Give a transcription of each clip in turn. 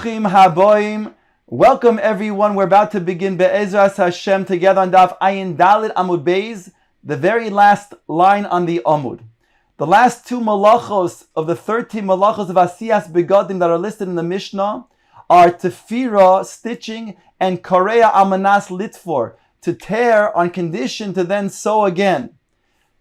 Bruchim haboim. Welcome everyone. We're about to begin Be'ezras Hashem together on Daf Ayin Dalit Amud Beis, the very last line on the Amud. The last two malachos of the 13 malachos of Asiyas Begadim that are listed in the Mishnah are tefira, stitching, and korea amanas litfor, to tear on condition to then sew again.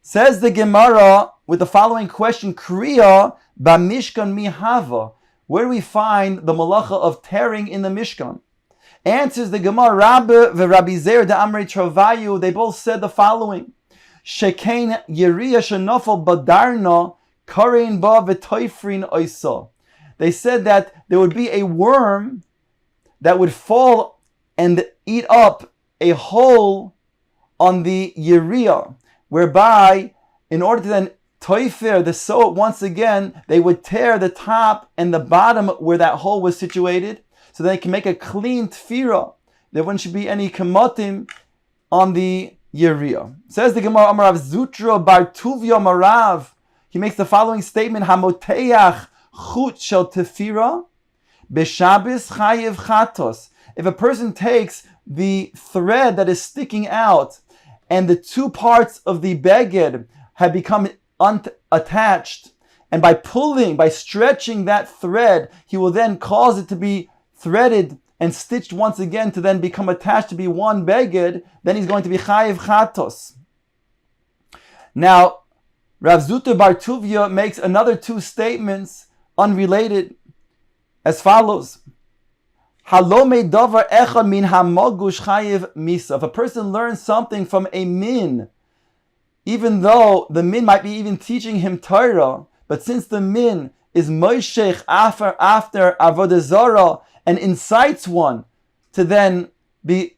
Says the Gemara with the following question: Kriya b'mishkan mihava. Where do we find the malacha of tearing in the Mishkan? Answers the Gemara, Rabbi v'Rabbi Zer de Amrei Travayu, they both said the following: Shekain Yiriya shenofel badarna karein ba v'toifrin oisa. They said that there would be a worm that would fall and eat up a hole on the Yiriya, whereby in order to then toifer, the sew it once again, they would tear the top and the bottom where that hole was situated, so they can make a clean tefira. There wouldn't be any kamotim on the Yirmiyahu. Says the Gemara, Amarav Zutra Bar Tuvia Marav. He makes the following statement: Hamoteach chut shel tefira b'Shabbos chayiv chatos. If a person takes the thread that is sticking out and the two parts of the beged have become unattached, and by stretching that thread, he will then cause it to be threaded and stitched once again to then become attached to be one beged, then he's going to be chayiv chatos. Now, Rav Zuta Bar Tuvia makes another two statements unrelated as follows: Halome davar echad min hamagush chayiv misa. If a person learns something from a min, even though the min might be even teaching him Torah, but since the min is moishech after avodah zarah and incites one to then be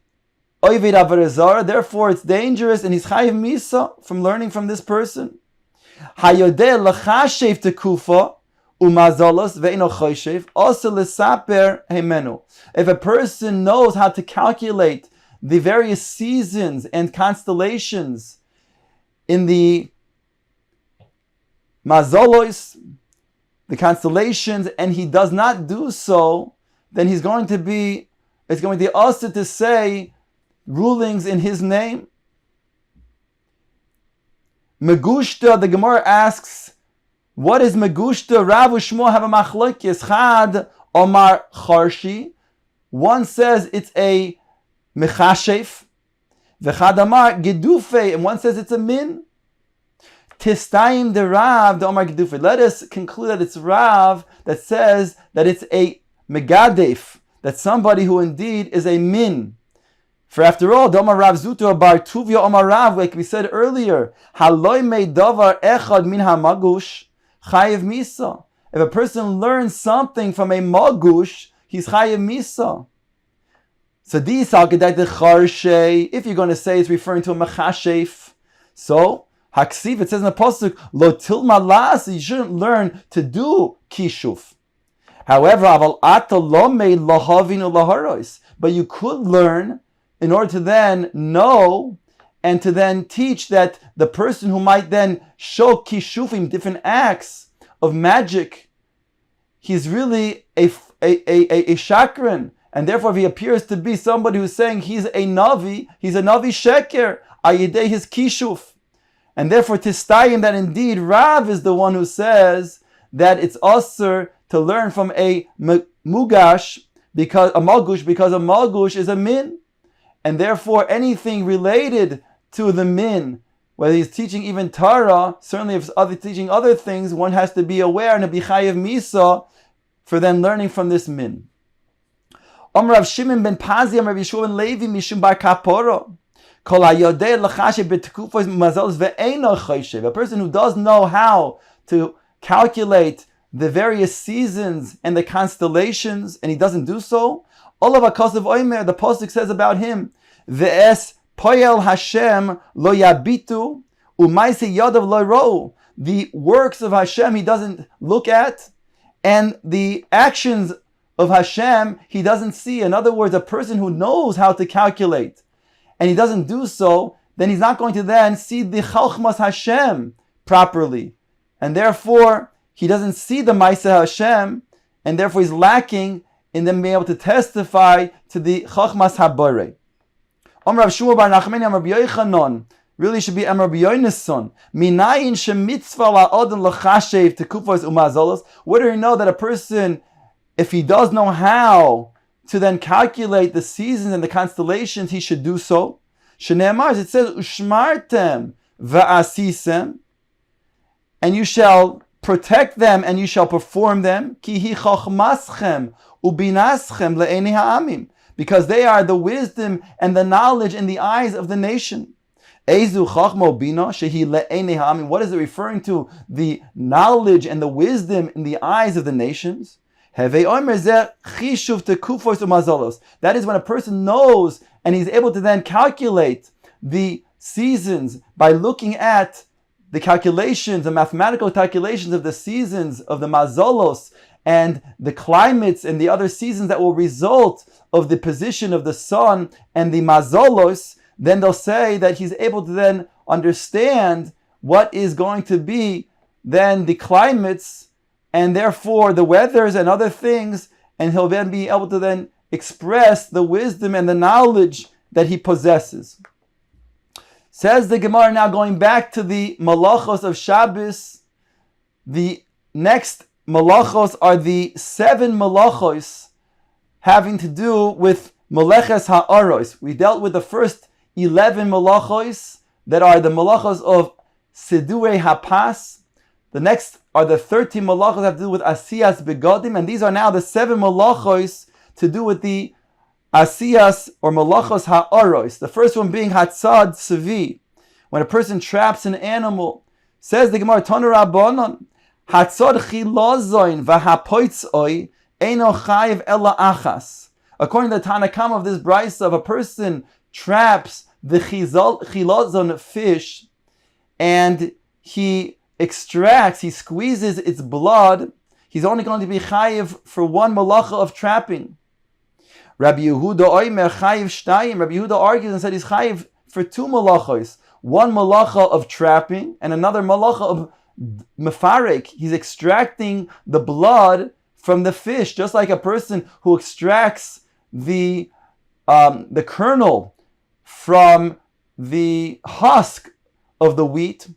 oived avodah zarah, therefore it's dangerous and he's chayiv misa from learning from this person. Hayodeh lachashev tekufa umazalos ve'ino choshev also lesaper hemenu. If a person knows how to calculate the various seasons and constellations in the mazolos, the constellations, and he does not do so, then it's going to be also to say rulings in his name. Megushta, the Gemara asks, what is Megushta? Rav Shmuel have a machlokes. Chad Omar Charshi. One says it's a mechashef. V'chad Amar Gedufe, and one says it's a min. Tistayim de Rav de Omar Gedufe. Let us conclude that it's Rav that says that it's a megadef, that somebody who indeed is a min. For after all, Omar Rav Zuto Bar Tuvia Omar Rav, like we said earlier, Haloi me davar echad min hamagush chayiv misa. If a person learns something from a magush, he's chayiv misa. So if you're going to say it's referring to a mechashef, so haksiv, it says in the pasuk, lo tilma las, you shouldn't learn to do kishuf. However, aval ata lo me lahavinu laharos, but you could learn in order to then know and to then teach that the person who might then show kishufim, different acts of magic, he's really a shakran. And therefore, if he appears to be somebody who's saying he's a Navi Sheker, ayidei his kishuf. And therefore, tistayim, that indeed Rav is the one who says that it's usher to learn from a mugash, because a magush is a min. And therefore, anything related to the min, whether he's teaching even Torah, certainly if he's teaching other things, one has to be aware and to be chayiv misa for then learning from this min. Rav Shimon ben Pazi, Rav Yeshua ben Levi, Mishum bar Kapora. Kol hayodeh lachashev betekufos mazalos ve'eino choshev. A person who does know how to calculate the various seasons and the constellations, and he doesn't do so, Olav HaKosav Omer, the pasuk says about him, Ve'es poyel Hashem lo yabitu u'maisei yadav lo ro'u. The works of Hashem he doesn't look at, and the actions of Hashem he doesn't see. In other words, a person who knows how to calculate and he doesn't do so, then he's not going to then see the Chalchmas Hashem properly. And therefore, he doesn't see the Maaseh Hashem, and therefore he's lacking in them being able to testify to the Chachmas HaBorei. Rav Shmuel bar Nachmani Amar Rabbi Yochanan, really should be Amar Rabbi Yona's son. Minayin shemitzvah la'odin l'chashev tekufos umazolos. Where do you know that a person, if he does know how to then calculate the seasons and the constellations, he should do so? Shneimar, it says, ushmartem va'asisem, and you shall protect them and you shall perform them. Ki hi chachmaschem ubinaschem le'enei ha'amim, because they are the wisdom and the knowledge in the eyes of the nation. Ezu chachmo bina shehi le'enei ha'amim. What is it referring to? The knowledge and the wisdom in the eyes of the nations. That is when a person knows and he's able to then calculate the seasons by looking at the calculations, the mathematical calculations of the seasons of the mazolos and the climates and the other seasons that will result of the position of the sun and the mazolos. Then they'll say that he's able to then understand what is going to be then the climates and therefore the weathers and other things, and he'll then be able to then express the wisdom and the knowledge that he possesses. Says the Gemara, now going back to the malachos of Shabbos, the next malachos are the 7 malachos having to do with meleches ha'aros. We dealt with the first 11 malachos that are the malachos of Sidurei Hapas. The next are the 13 malachos that have to do with Asiyas Begadim, and these are now the 7 malachos to do with the Asiyas or malachos ha'aros. The first one being Hatzad Sevi, when a person traps an animal. Says the Gemara, Tanu Rabbanon, Hatzad Chilazoin v'hapoitzoi eino chayiv ela achas. According to the Tanakam of this brisa, of a person traps the chilazon fish and he squeezes its blood, he's only going to be chayiv for one malacha of trapping. Rabbi Yehuda oimer chayiv shtayim. Rabbi Yehuda argues and said he's chayiv for 2 malachos. One malacha of trapping and another malacha of mefarek. He's extracting the blood from the fish, just like a person who extracts the kernel from the husk of the wheat.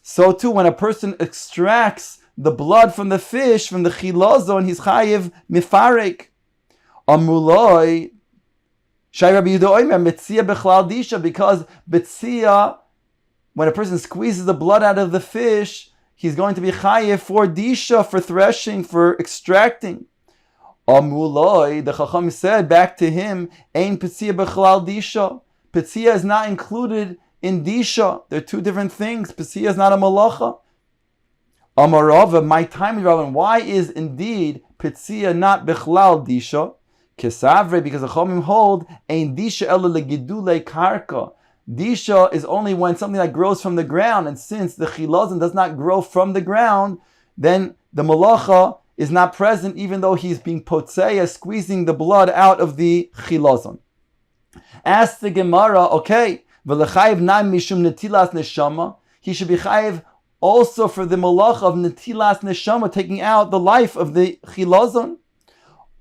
So too, when a person extracts the blood from the fish, from the chilazon, he's chayiv mefarek. Amuloi, Shai Rabbi Yehuda Omer, Metzia Bechlal Disha, because Betzia, when a person squeezes the blood out of the fish, he's going to be chayiv for Disha, for threshing, for extracting. Amuloi, the Chacham said back to him, Ein Petzia Bechlal Disha. Petzia is not included in Disha. They're 2 different things. Petzia is not a malacha. Amarava, my time is relevant. Why is indeed Petzia not Bechlal Disha? Kesavre, because the Chomim hold ein disha ela legidule karka. Disha is only when something that grows from the ground, and since the chilazon does not grow from the ground, then the malacha is not present, even though he's being potseya, squeezing the blood out of the chilazon. Ask the Gemara, okay, v'lechayiv naim mishum netilas neshama. He should be chayiv also for the malacha of netilas neshama, taking out the life of the chilazon.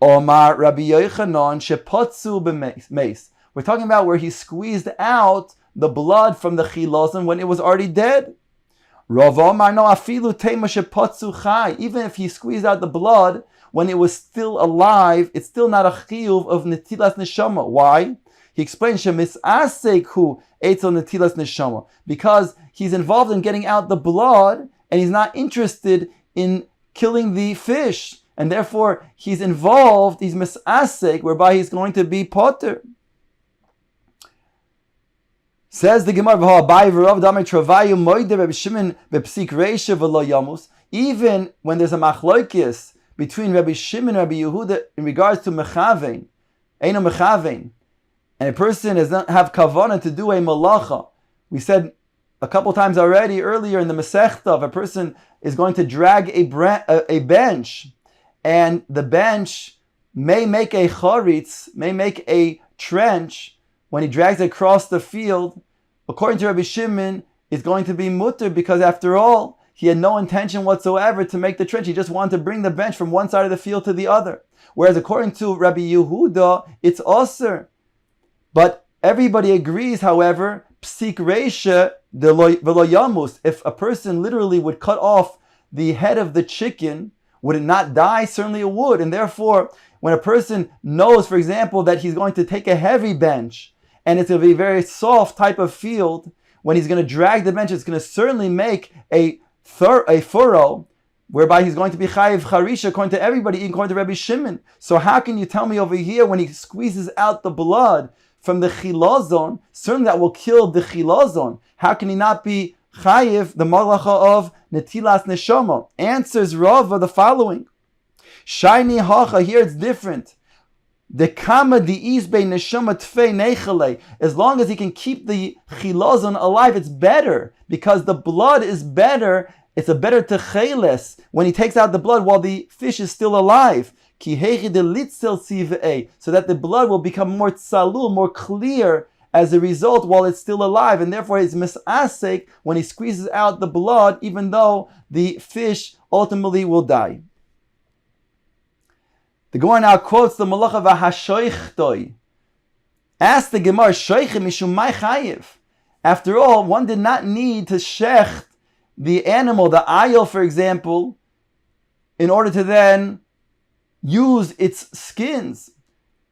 Omar Rabbi Yochanan shepotzu b'meis. We're talking about where he squeezed out the blood from the chilazon when it was already dead. Rav Omar no afilu tema shepotzu chai. Even if he squeezed out the blood when it was still alive, it's still not a chiyuv of netilas neshama. Why? He explains shemisasek etzel netilas neshama, because he's involved in getting out the blood and he's not interested in killing the fish. And therefore, he's involved, he's misasek, whereby he's going to be potter. Says the Gemara, even when there's a machlokes between Rabbi Shimon and Rabbi Yehuda in regards to mechavein, eino mechavein, and a person does not have kavanah to do a malacha. We said a couple times already earlier in the Masechta, if a person is going to drag a bench, and the bench may make a charitz, may make a trench when he drags it across the field, according to Rabbi Shimon, it's going to be mutter, because after all, he had no intention whatsoever to make the trench. He just wanted to bring the bench from one side of the field to the other. Whereas according to Rabbi Yehuda, it's osir. But everybody agrees, however, psik reisha v'lo yamus. If a person literally would cut off the head of the chicken, would it not die? Certainly it would. And therefore, when a person knows, for example, that he's going to take a heavy bench, and it's going to be a very soft type of field, when he's going to drag the bench, it's going to certainly make a furrow, whereby he's going to be chayiv charisha, according to everybody, even according to Rabbi Shimon. So how can you tell me over here, when he squeezes out the blood from the chilazon, certainly that will kill the chilazon? How can he not be chayiv the malacha of netilas neshama? Answers Rava the following. Shiny hacha, here it's different. The kama di'izbe neshama tfei nechale. As long as he can keep the chilazon alive, it's better, because the blood is better. It's a better techeles when he takes out the blood while the fish is still alive. So that the blood will become more tzalul, more clear as a result while it's still alive. And therefore it's misasek when he squeezes out the blood, even though the fish ultimately will die. The Gemara now quotes the malacha v'hashoichtoi. Ask the Gemara, shoichem mishum mai chayiv. After all, one did not need to shecht the animal, the ayil, for example, in order to then use its skins.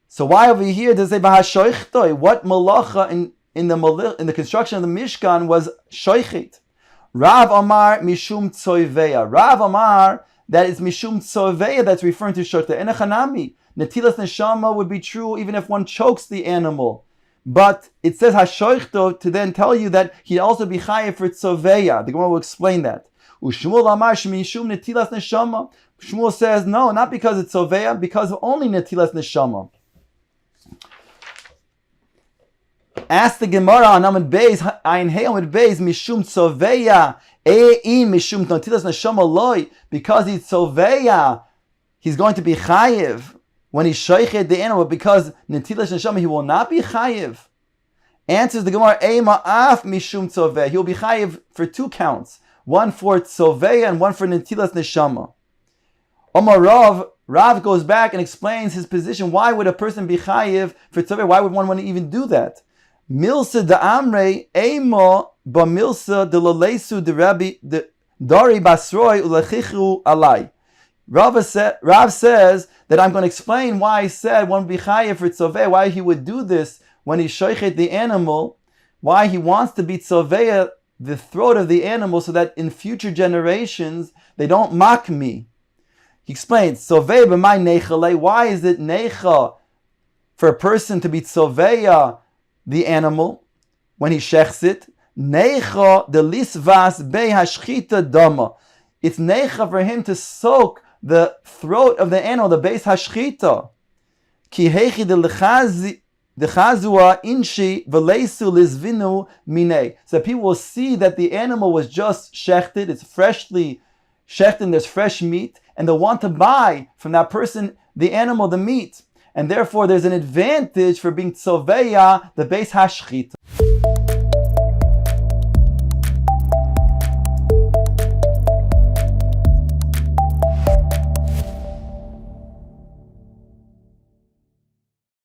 So why over here does it say v'hashoichtoi? What malacha in the construction of the Mishkan was shoichet? Rav Amar mishum tzoiveya. Rav Amar that it's mishum tzoveya that's referring to shokta. Enechanami. Netilas neshama would be true even if one chokes the animal. But it says hashoichto to then tell you that he'd also be chayiv for tzoveya. The Gemara will explain that. Ushmuel amar shmishum netilas neshama. Shmuel says no, not because it's tzoveya, because of only netilas neshama. Ask the Gemara on Amud Beis, Ayin Hey Amud Beis, mishum tzoveya. Because he's soveya, he's going to be chayiv when he shoichet the animal, because netilas neshama he will not be chayiv. Answers the Gemara, Eima af mishum soveya. He will be chayiv for two counts, one for soveya and one for netilas neshama. Omar Rav goes back and explains his position. Why would a person be chayiv for soveya? Why would one want to even do that? Milsa de amre emo b'milsa de lolesu de rabbi de dari basroi ulechichu alai. Rav says that I'm going to explain why he said one would be chayiv for tzoveh, why he would do this when he shoichet the animal, why he wants to be tzoveh the throat of the animal so that in future generations they don't mock me. He explains, tzoveh b'may nechale, why is it necha for a person to be tzoveh the animal when he shechs it? Necha de lisvas be hashchita dama. It's necha for him to soak the throat of the animal, the base hashchita. Ki hechi de chazua inshi v'leisu lizvinu minei. So people will see that the animal was just shechted, it's freshly shechted, there's fresh meat, and they'll want to buy from that person the animal, the meat. And therefore there's an advantage for being tzoveya, the base hashchita.